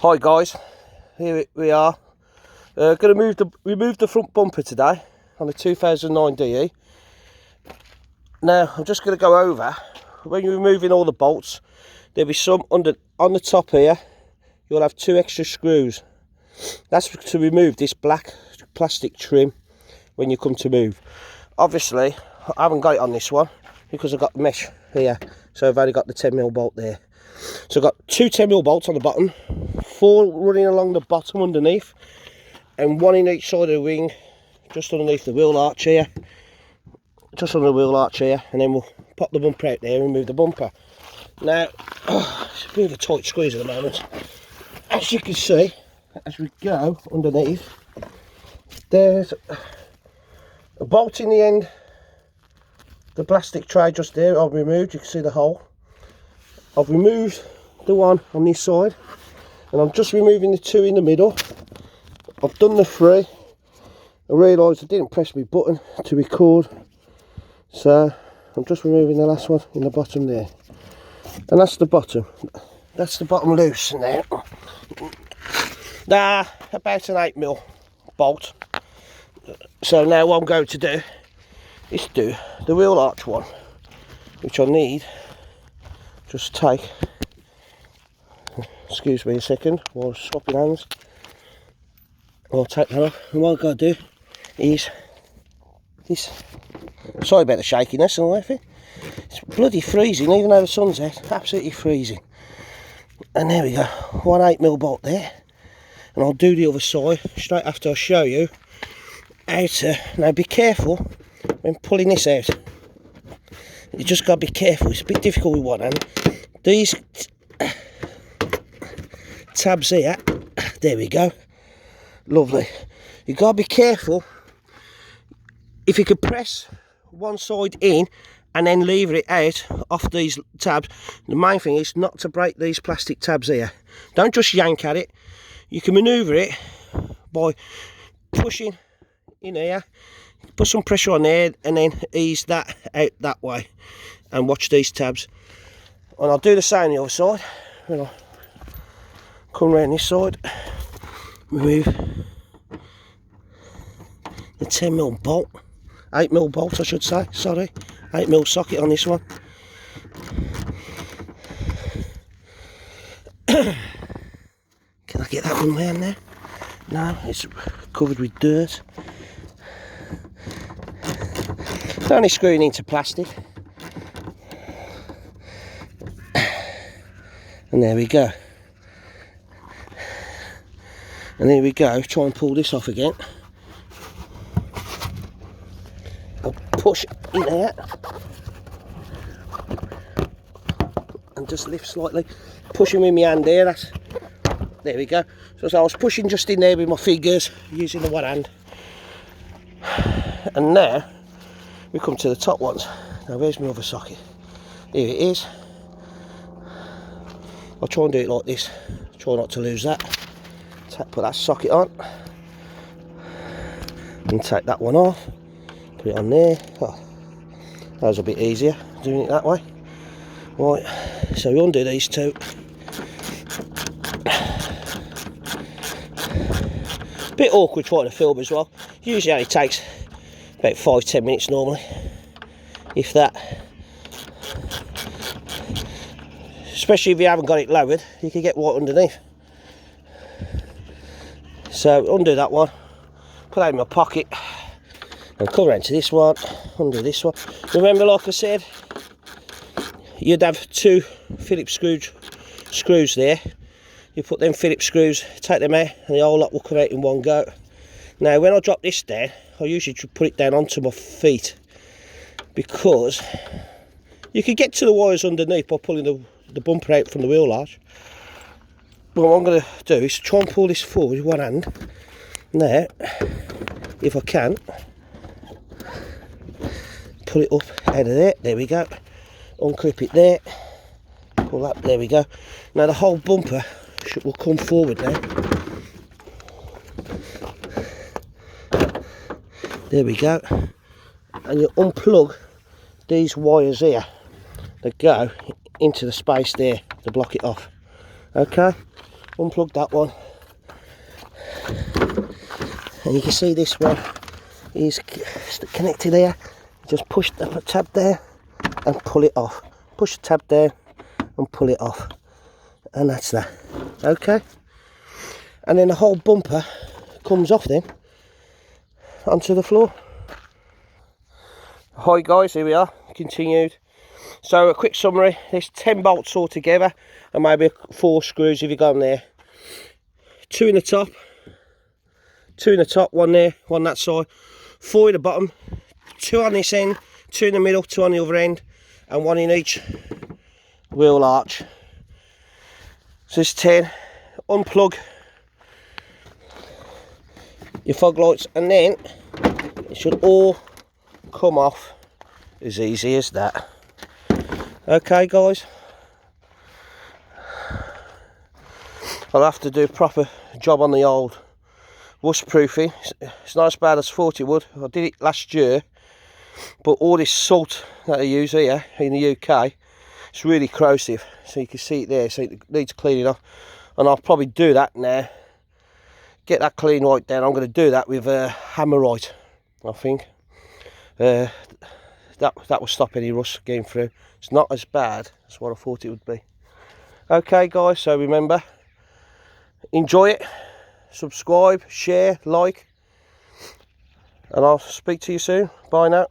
Hi guys, here we are. Going to remove the front bumper today on the 2009 DE. Now I'm just going to go over, when you're removing all the bolts, there'll be some on the top here. You'll have 2 extra screws. That's to remove this black plastic trim when you come to move. Obviously I haven't got it on this one because I've got the mesh here, so I've only got the 10mm bolt there. So I've got 2 10mm bolts on the bottom, 4 running along the bottom underneath, and 1 in each side of the wing, just underneath the wheel arch here, just under the wheel arch here, and then we'll pop the bumper out there and remove the bumper. Now, it's a bit of a tight squeeze at the moment. As you can see, as we go underneath, there's a bolt in the end, the plastic tray just there I've removed. You can see the hole. I've removed the one on this side, and I'm just removing the 2 in the middle. I've done the 3. I realised I didn't press my button to record, so I'm just removing the last one in the bottom there, and that's the bottom. That's the bottom loose now. About an 8mm bolt. So now what I'm going to do is do the wheel arch one, which I need. Just take, excuse me a second while I'm swapping hands. I'll take that off, and what I've got to do is this. Sorry about the shakiness and everything. It's bloody freezing, even though the sun's out. Absolutely freezing. And there we go, 1 8mm bolt there, and I'll do the other side straight after I show you how to. Now be careful when pulling this out. You just got to be careful. It's a bit difficult with one hand. These tabs here, there we go, lovely. You got to be careful. If you could press one side in and then lever it out off these tabs, the main thing is not to break these plastic tabs here. Don't just yank at it. You can manoeuvre it by pushing in here, put some pressure on there, and then ease that out that way, and watch these tabs. And I'll do the same on the other side. When I come round this side, remove the 10mm bolt, 8mm bolt I should say, sorry, 8mm socket on this one. Can I get that one round there? No, it's covered with dirt. It's only screwing into plastic. And there we go. And here we go, try and pull this off again. I'll push in there and just lift slightly, pushing with my hand there. There we go. So I was pushing just in there with my fingers, using the one hand. And now we come to the top ones. Now where's my other socket? Here it is. I'll try and do it like this, try not to lose that. Put that socket on and take that one off, put it on there. Oh, that was a bit easier doing it that way. Right, so we undo these 2. Bit awkward trying to film as well. Usually only takes about 5-10 minutes normally, if that. Especially if you haven't got it lowered, you can get right underneath. So undo that one, put that in my pocket, and come around to this one, undo this one. Remember, like I said, you'd have 2 Phillips screws there. You put them Phillips screws, take them out, and the whole lot will come out in one go. Now when I drop this down, I usually put it down onto my feet, because you can get to the wires underneath by pulling the bumper out from the wheel arch. But what I'm going to do is try and pull this forward with one hand. Now, if I can, pull it up out of there. There we go. Unclip it there. Pull that. There we go. Now the whole bumper will come forward now. There we go. And you unplug these wires here that go into the space there to block it off. Okay, unplug that one, and you can see this one is connected here. Just push the tab there and pull it off. Push the tab down and pull it off, and that's that. Okay, and then the whole bumper comes off then onto the floor. Hi guys, here we are, continued. So a quick summary, there's 10 bolts all together and maybe 4 screws if you go on there. 2 in the top, 2 in the top, 1 there, 1 that side, 4 in the bottom, 2 on this end, 2 in the middle, 2 on the other end, and 1 in each wheel arch. So there's 10. Unplug your fog lights and then it should all come off as easy as that. Okay guys, I'll have to do a proper job on the old rust proofing. It's not as bad as 40 wood. I did it last year, but all this salt that I use here in the UK, it's really corrosive, so you can see it there, so it needs cleaning off, and I'll probably do that now, get that clean right down. I'm going to do that with hammerite, I think. That will stop any rust getting through. It's not as bad as what I thought it would be. Okay guys, so remember, enjoy it, subscribe, share, like, and I'll speak to you soon. Bye now.